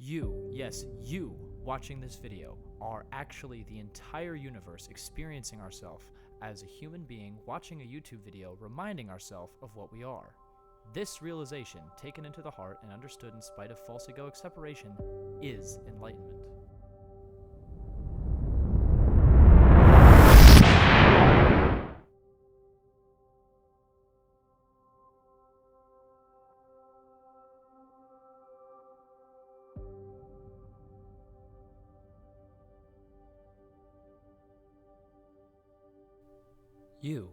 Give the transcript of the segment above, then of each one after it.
You, yes, you, watching this video, are actually the entire universe experiencing ourselves as a human being watching a YouTube video reminding ourselves of what we are. This realization, taken into the heart and understood in spite of false egoic separation, is enlightenment. You,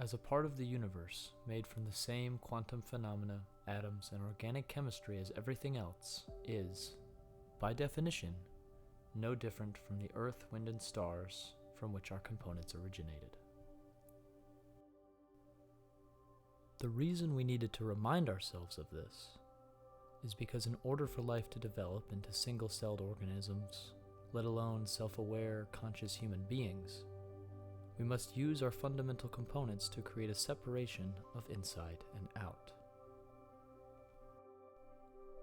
as a part of the universe made from the same quantum phenomena, atoms, and organic chemistry as everything else, is, by definition, no different from the earth, wind, and stars from which our components originated. The reason we needed to remind ourselves of this is because in order for life to develop into single-celled organisms, let alone self-aware, conscious human beings, we must use our fundamental components to create a separation of inside and out.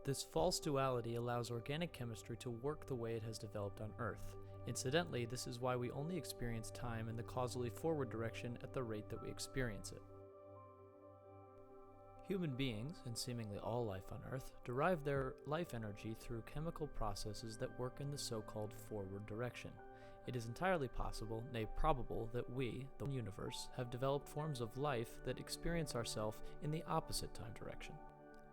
This false duality allows organic chemistry to work the way it has developed on Earth. Incidentally, this is why we only experience time in the causally forward direction at the rate that we experience it. Human beings, and seemingly all life on Earth, derive their life energy through chemical processes that work in the so-called forward direction. It is entirely possible, nay probable, that we, the universe, have developed forms of life that experience ourselves in the opposite time direction.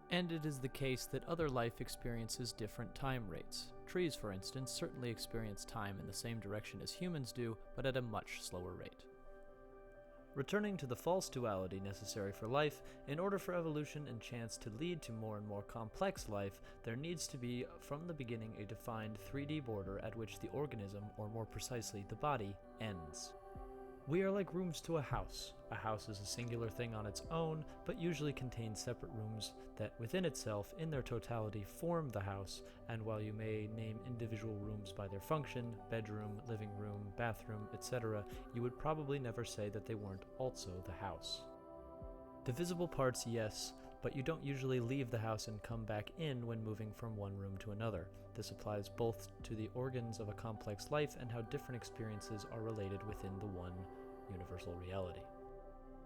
And it is the case that other life experiences different time rates. Trees, for instance, certainly experience time in the same direction as humans do, but at a much slower rate. Returning to the false duality necessary for life, in order for evolution and chance to lead to more and more complex life, there needs to be, from the beginning, a defined 3D border at which the organism, or more precisely, the body, ends. We are like rooms to a house. A house is a singular thing on its own, but usually contains separate rooms that within itself, in their totality, form the house, and while you may name individual rooms by their function, bedroom, living room, bathroom, etc., you would probably never say that they weren't also the house. Divisible parts, yes, but you don't usually leave the house and come back in when moving from one room to another. This applies both to the organs of a complex life and how different experiences are related within the one universal reality.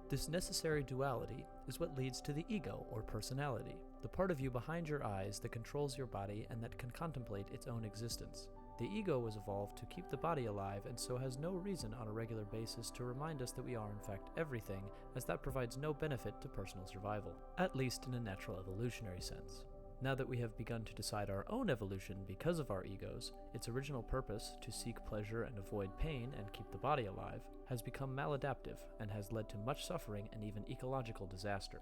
This necessary duality is what leads to the ego, or personality, the part of you behind your eyes that controls your body and that can contemplate its own existence. The ego was evolved to keep the body alive and so has no reason on a regular basis to remind us that we are in fact everything, as that provides no benefit to personal survival, at least in a natural evolutionary sense. Now that we have begun to decide our own evolution because of our egos, its original purpose, to seek pleasure and avoid pain and keep the body alive, has become maladaptive and has led to much suffering and even ecological disaster.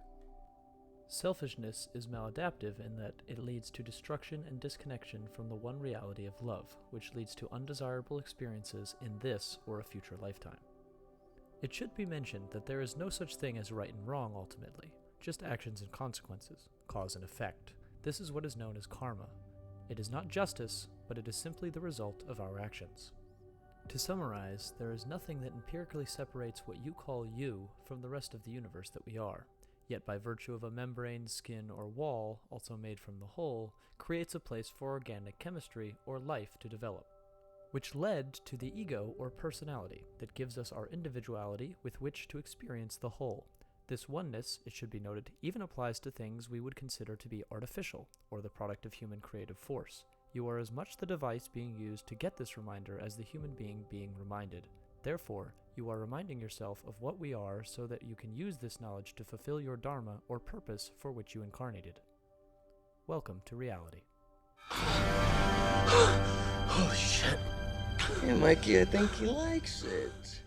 Selfishness is maladaptive in that it leads to destruction and disconnection from the one reality of love, which leads to undesirable experiences in this or a future lifetime. It should be mentioned that there is no such thing as right and wrong ultimately, just actions and consequences, cause and effect. This is what is known as karma. It is not justice, but it is simply the result of our actions. To summarize, there is nothing that empirically separates what you call you from the rest of the universe that we are, yet by virtue of a membrane, skin, or wall, also made from the whole, creates a place for organic chemistry or life to develop, which led to the ego or personality that gives us our individuality with which to experience the whole. This oneness, it should be noted, even applies to things we would consider to be artificial, or the product of human creative force. You are as much the device being used to get this reminder as the human being being reminded. Therefore, you are reminding yourself of what we are so that you can use this knowledge to fulfill your dharma or purpose for which you incarnated. Welcome to reality. Holy shit. Hey, Mikey, I think he likes it.